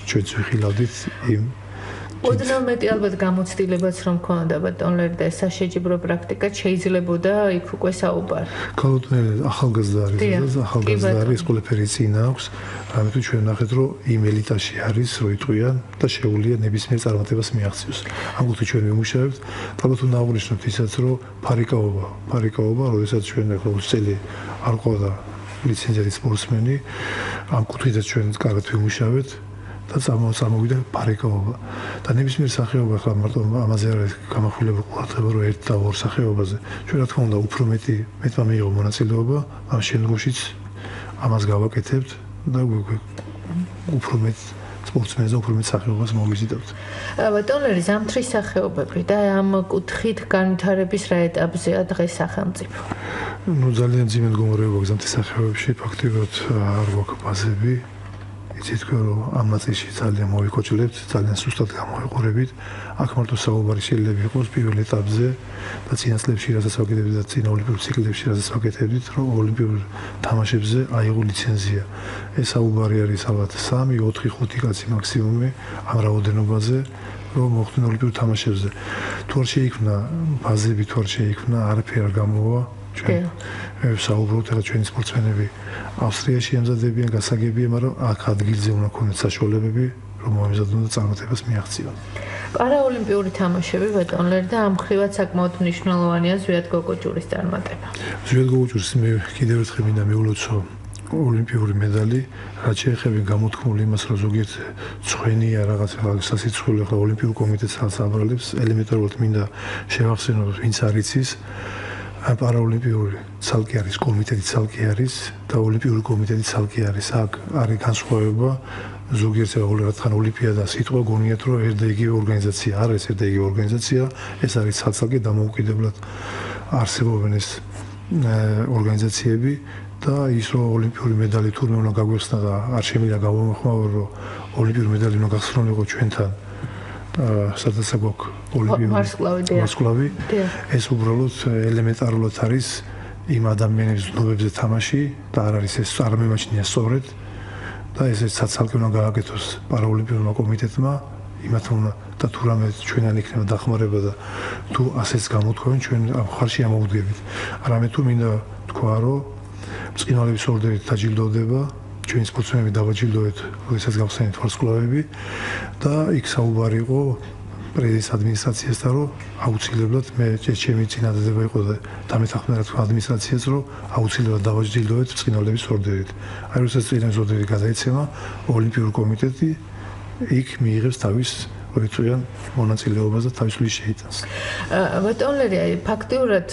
ჩვენც ვიხილავდით იმ ოდნავ მეტი ალბათ გამოცდილებაც რომ ქონდა ბატონლერი და ეს საშეჯიბრო პრაქტიკა შეიძლებოდა იქ უკვე საუბარი. ქალბატონელი ახალგაზრდა არის და ახალგაზრდა არის, ყველაფერი წინ აქვს. ამიტომ ჩვენ ნახეთ რომ იმ ელიტაში არის, რო იტყვიან და შეუძლია ნებისმიერ წარმატებას მიაღწიოს. ამ გულით ჩვენ ვიმუშავებთ. ალბათ უნდა აღვნიშნოთ ისაც რომ ფარიკაობა, როდესაც ჩვენ ახლა 20 წელი არ ყავდა ლიცენზიატი სპორტსმენი, ამ გულითაც ჩვენ კარგად ვიმუშავებთ. და წარმოვიდა ფარიკაობა. და ნებისმიერ სახეობა ხლა მარტო ამაზე არის გამახვილება ყურადღება რომ ერთ და ორ სახეობაზე. ჩვენ რა თქმა უნდა უფრო მეტმა მიიღო მონაწილეობა, ამ შემდგომშიც ამას გავაკეთებთ და უფრო მეტ სპორტსმენზე უფრო მეტ სახეობას მოვიზიდავთ. ბატონლერი, ზამთრის სახეობები და ამ კუთხით განვითარების რა ეტაპზეა დღეს სახელმწიფო? ძალიან ძიმე მდგომარეობა ზამთრის სახეობებში, ფაქტიურად არ გვაქვს ბაზები. იცით რომ ამ ნაწილში ძალიან მოვიკოჭლებთ, ძალიან სუსტად გამოიყურებით. აქ მარტო საუბარი შეიძლება იყოს პირველ ეტაპზე და წინა წლებში რასაც ვაკეთებდით და წინა ოლიმპიურ ციკლებში რასაც ვაკეთებდით, რომ ოლიმპიურ თამაშებზე აიღო ლიცენზია. ეს საუბარი არის ალბათ 3, 4, 5 კაცი მაქსიმუმი ამ რაოდენობაზე, რომ მოხდნენ ოლიმპიურ თამაშებზე. თუ არ შეიქმნა ბაზები, თუ არ შეიქმნა, არაფერი არ გამოვა. ჩვენ საუბრობთ ახლა ჩვენი სპორტსმენები ავსტრიაში ემზადებიან, გასაგებია, მაგრამ აქ ადგილზე უნდა ქონდეს საშუალებები, რომ მოემზადონ და წარმატებას მიაღწიონ. პარაოლიმპიური თამაშები ბატონლერი და ამ ხრივად საკმაოდ მნიშვნელოვანია ზვიად გოგოჯურის წარმატება. ზვიად გოგოჯურს მე კიდევ ერთხელ მინდა მიულოცო ოლიმპიური медали, რაც შეეხება გამოთქმული იმას, რომ ზოგიერთ ცხვენია რაღაც სასიცხველი ახლა ოლიმპიურ კომიტეტს აბრალებს, ელემენტარულად მინდა შევახსენოთ, ვინც არ იცის პარაოლიმპიური ცალკე არის, კომიტეტი ცალკე არის და ოლიმპიური კომიტეტი ცალკე არის. აქ არის განსხვავება, ზოგიერთ რა თან ოლიმპიადა სიტყვა გონიათ რომ ერთ და იგივე ორგანიზაცია არ არის, ერთ და იგივე ორგანიზაცია, ეს არის ცალკე დამოუკიდებლად არსებობენ ეს ორგანიზაციები და ის რომ ოლიმპიური медали თურმე უნდა გაგვეხსნა და არ შემიძლია გავამოხმარო რომ ოლიმპიური медали უნდა გახსნილიყო ჩვენთან სადაც გვაქვს ოლიმპიური ვარსკვლავი, ეს უბრალოდ ელემენტარულად არის იმ ადამიანების ნომერებზე თამაში და არ არის ეს არ მემაჩნია სწორედ და ესეც ცალკე უნდა გააკეთოს პარაოლიმპიურმა კომიტეტმა, იმათმა უნდა და თუ რამე ჩვენან იქნება დახმარება და თუ ასეც გამოთქვენ ჩვენ ამ ხარში ამოვდგებით. არამედ თუ მინდა თქვა რომ ბრწყინვალების ორდერით დაჯილდოვდება ჩვენი სპორტსმენები დავაჯილდოვეთ, როდესაც გავხსენეთ ვარსკვლავები და იქ საუბარი იყო პრეზიდენტის ადმინისტრაციასთან, რომ აუცილებლად მე ჩემი წინადადება იყო და დამეთანხმდა რა თქმა ადმინისტრაციას, რომ აუცილებლად დავაჯილდოვეთ ბრწყინვალების ორდერით. აი როდესაც ბრწყინვალების ორდერი გადაეცემა, ოლიმპიური კომიტეტი იქ მიიღებს თავის როიწვიან მონაწილეობას და თავისუფლად შეიტანს. ბატონლერი, ფაქტიურად,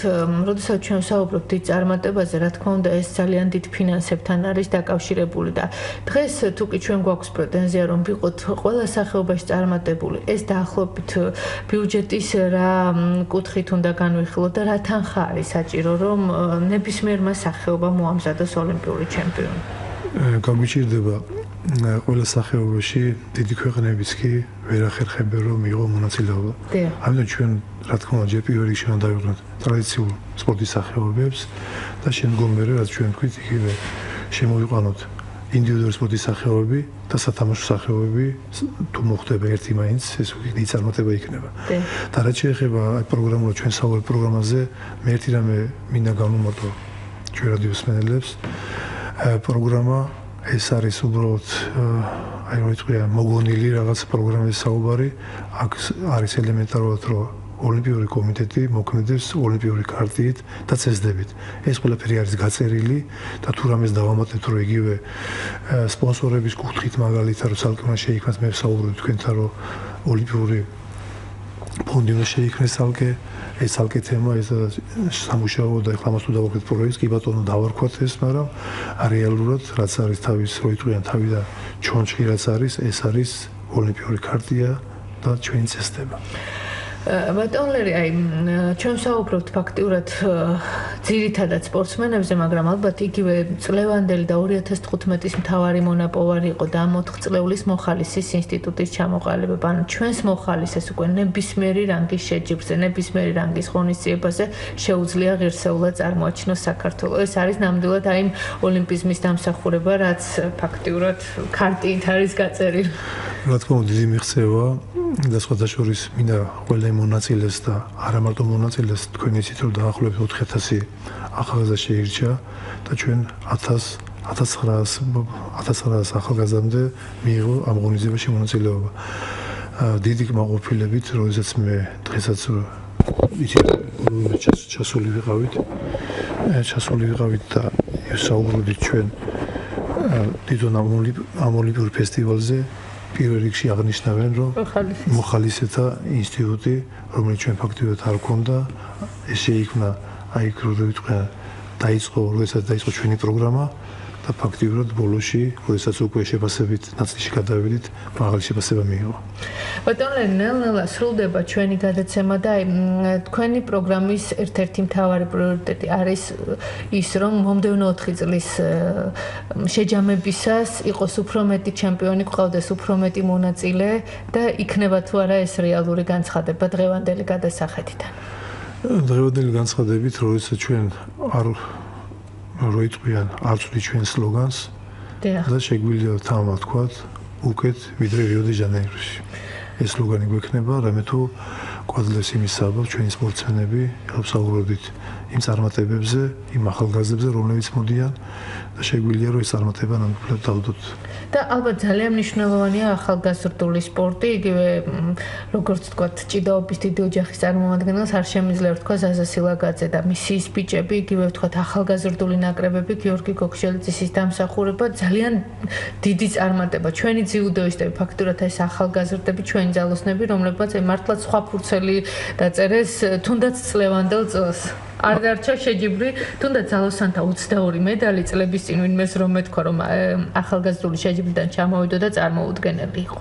როდესაც ჩვენ ვსაუბრობთ დიდ წარმატებაზე, რა თქმა უნდა, ეს ძალიან დიდ ფინანსებთან არის დაკავშირებული და დღეს თუ კი ჩვენ გვაქვს პრეტენზია, რომ ვიყოთ ყველა სახეობაში წარმატებული, ეს დაახლოებით ბიუჯეტის რა კუთხით უნდა განვიხილოთ და რა თანხა არის საჭირო, რომ ნებისმიერმა სახეობამ მოამზადოს ოლიმპიური ჩემპიონი. გამიჭირდება ყველა სახეობაში დიდი ქვეყნებიც კი ვერ ახერხებენ რომ მიიღო მონაწილეობა. ამიტომ ჩვენ რა თქმა უნდა ჯერ პირველ რიგში უნდა დავიწყოთ ტრადიციულ სპორტის სახეობებს და შემდგომში რაც ჩვენ ვთქვით იგივე შემოვიყვანოთ ინდივიდუალური სპორტის სახეობები და სათამაშო სახეობები თუ მოხდება ერთი მაინც ეს დიდი წარმატება იქნება. და რაც შეეხება აი პროგრამულად ჩვენ საუბრობთ პროგრამაზე, მე ერთი რამე მინდა განვუმარტო ჩვენ რადიოს მსმენელებს პროგრამა ეს არის უბრალოდ აი რო იტყვია მოგონილი რაღაც პროგრამის საუბარი აქ არის ელემენტარულად რომ ოლიმპიური კომიტეტი მოქმედებს ოლიმპიური კარტით და წესდებით. ეს ყველაფერი არის გაწერილი და თუ რამეს დავამატებთ რომ იგივე სპონსორების კუთხით მაგალითად რომ ცალკე უნდა შეიქმნას მე ვსაუბრობ თქვენთან რომ ოლიმპიური ფონდი უნდა შეიქმნას ცალკე ეს ცალკე თემა ეს სამუშაო და ეხლა მას თუ დავაკვირდით პროექტს კი ბატონო დავარქვათ ეს მაგრამ რეალურად რაც არის თავის რო იტყვიან თავი და ჩონჩხი რაც არის ეს არის ოლიმპიური კარტია და ჩვენი წესდება. ბატონლერი, აი, ჩვენ ვსაუბრობთ ფაქტიურად ძირითადად სპორტსმენებზე, მაგრამ ალბათ იგივე წლევანდელი და 2015-ის მთავარი მონაპოვარი იყო და ამ 4 წლეულის მოხალისის ინსტიტუტის ჩამოყალიბება. ანუ ჩვენს მოხალისეს უკვე ნებისმიერი რანგის შეჯიბრზე, ნებისმიერი რანგის ღონისძიებაზე შეუძლია ღირსეულად წარმოაჩინოს საქართველოს. ეს არის ნამდვილად აი ოლიმპიზმის დამსახურება, რაც ფაქტიურად კარტით არის გაწერილი. რა თქმა უნდა, დიდი მიღწევა და სხვათა შორის მინდა ყველა მონაწილეს და არა მარტო მონაწილეს თქვენ იცით რომ დაახლოებით 4000 ახალგაზრდა შეირჩა და ჩვენ 1900 ახალგაზრდამდე მიიღო ამ ღონისძიებაში მონაწილეობა. დიდი კმაყოფილებით, როდესაც მე დღესაც იცით ჩასული ვიყავით და საუბრობდით ჩვენ დიდონ ამ ოლიმპიურ ფესტივალზე პირველ რიგში აღნიშნავენ, რომ მოხალისეთა ინსტიტუტი, რომელიც ჩვენ ფაქტობრივად არ გვქონდა, ეს შეიქმნა აი როდესაც დაიწყო ჩვენი პროგრამა და ფაქტობრივად ბოლოში, როდესაც უკვე შეფასებით ნაწილში გადავედით, მაღალი შეფასება მიიღო. ბატონო, ნელ-ნელა სრულდება ჩვენი გადაცემა და თქვენი პროგრამის ერთ-ერთი მთავარი პრიორიტეტი არის ის, რომ მომდევნო 4 წლის შეჯამებისას იყოს უფრო მეტი ჩემპიონი, გყავდეს უფრო მეტი მონაწილე და იქნება თუ არა ეს რეალური განცხადება დღევანდელი გადასახადიდან. დღევანდელი განცხადებით, როდესაც ჩვენ რო იტყვიან არ ვწვდი ჩვენ სლოგანს და შეგვიძლია თამამად თქვათ უკეთ ვიდრე რიო-დე-ჟანეიროში. ეს სლოგანი გვექნება, რამე თუ გვაძლევს იმის საბაბს ჩვენი სპორტსმენები ვსაუბრობდით იმ წარმატებებზე, იმ ახალგაზრდებზე, რომლებიც მოდიან და შეგვიძლია რომ ეს წარმატება ნამდვილად დავდოთ. და ალბათ ძალიან მნიშვნელოვანია ახალგაზრდული სპორტი, იგივე როგორც თქვათ, ჭიდაობის დიდი ოჯახის წარმომადგენელს არ შემიძლია ვთქვა ზაზა სილაგაძე და მისის ბიჭები, იგივე ვთქვათ ახალგაზრდული ნაკრებები, გიორგი გოგშელიძის დამსახურება ძალიან დიდი წარმატება. ჩვენი ძიუდოისტები ფაქტურად ეს ახალგაზრდები, ჩვენი ძალოსნები, რომლებსაც მართლაც სხვა ფურცელი დაწერეს თუნდაც წლევანდელ წელს. არ დარჩა შეჯიბრი, თუნდაც ძალოსანთა 22 медали წლების წინ ვინმეს რომ მეთქვა რომ ახალგაზრდული შეჯიბრიდან ჩამოვიდო და წარმოუდგენელი იყო.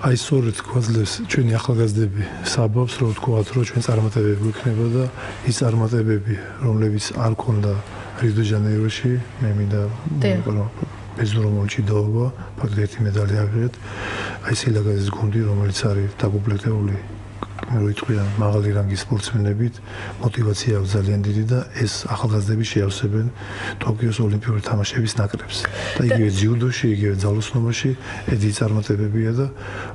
აი სწორედ გვაძლევს ჩვენი ახალგაზრდები საბაბს რომ ვთქვათ რომ ჩვენ წარმატებები გვექნება და ის წარმატებები რომლებიც არ ქონდა რიო-დე-ჟანეიროში მე მინდა მეზურმული ჭიდაობა ფაქტობრივად ერთი медали ავიღეთ აი სილაგაძის გუნდი რომელიც არის დაკომპლექტებული რო იტყვიან მაღალი რანგის სპორტსმენებით мотивация აქვს ძალიან დიდი და ეს ახალგაზრდები შეავსებენ ტოკიოს ოლიმპიური თამაშების ნაკრებს და იგივე ძიუდოში, იგივე ძალოსნობაში დიდი წარმატებებია და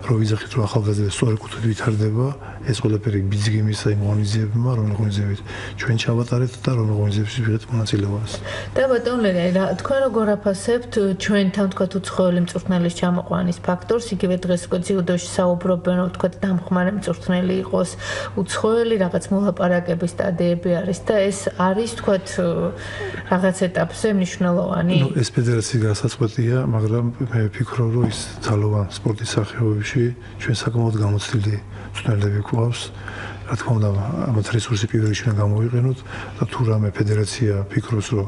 რო ვიძახით რომ ახალგაზრდები სწორედ კუთხით ვითარდება ეს ყველაფერი ბიძგიმის იმ ღონისძიებებმა რომ ღონისძიებით ჩვენ ჩავატარეთ და რომ ღონისძიებებში ვიღეთ მონაწილეობას და ბატონლერი თქვენ როგორ აფასებთ ჩვენთან თქვათ უცხოელი მწვრთნელის ჩამოყვანის ფაქტორს იგივე დღეს უკვე ძიუდოში საუბრობენ რომ თქვათ დამხმარე მწვრთნელი იყოს უცხოელი რაღაც მოლაპარაკების სტადიები არის და ეს არის თქვათ რაღაც ეტაპზე მნიშვნელოვანი. ეს ფედერაციის გასაწყვეტია, მაგრამ მე ვფიქრობ, რომ ის ძალოვან სპორტის სახეობებში ჩვენ საკმაოდ გამოცდილი მწვრთნელები გვყავს. რა თქმა უნდა, ამათ რესურსი პირველ რიგში გამოვიყენოთ და თუ რამე ფედერაცია ფიქრობს, რომ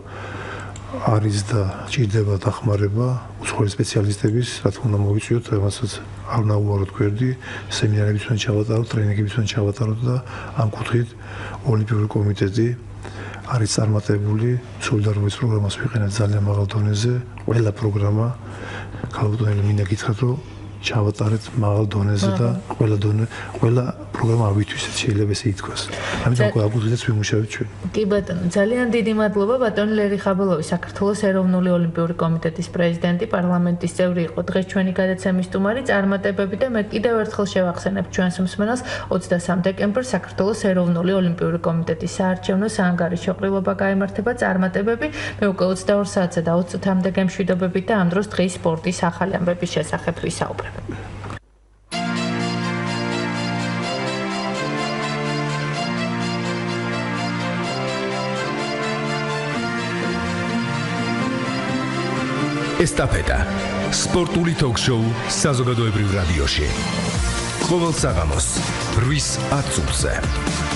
არის და ჭირდება დახმარება უცხოელი სპეციალისტების, რა თქმა უნდა მოვიწვიოთ, რასაც არ ნაუაროთ გვერდი, სემინარებიც უნდა ჩავატაროთ, ტრენინგებიც უნდა ჩავატაროთ და ამ კუთხით ოლიმპიური კომიტეტი არის წარმატებული, სოლიდარობის პროგრამას ვიყენებთ ძალიან მაღალ დონეზე, ყველა პროგრამა, ქალბატონელი მინდა გითხრათ, რომ ჩავატარეთ მაღალ დონეზე და ყველა პროგრამა ავითვისეთ შეიძლება ესე ითქვას. ამიტომ აგვიძლიათ ვიმუშავოთ ჩვენ. კი ბატონო, ძალიან დიდი მადლობა ბატონ ლერი ხაბელოვი, საქართველოს ეროვნული ოლიმპიური კომიტეტის პრეზიდენტი, პარლამენტის წევრი იყო დღეს ჩვენი გადაცემის სტუმარი, წარმატებები და მე კიდევ ერთხელ შევახსენებ ჩვენს მსმენელს 23 დეკემბერს საქართველოს ეროვნული ოლიმპიური კომიტეტის საარჩევნო საანგარიშო ყრილობა გაიმართება, წარმატებები. მე უკვე 22 საათსა და 20 წუთამდე გემშვიდობებით და ამ დროს დღის სპორტის ახალი ამბების შესახებ ვისაუბრებ. ესტაფეტა სპორტული ток-შოუ საზოგადოებრივ რადიოში. ყოველ საღამოს 8:10-ზე.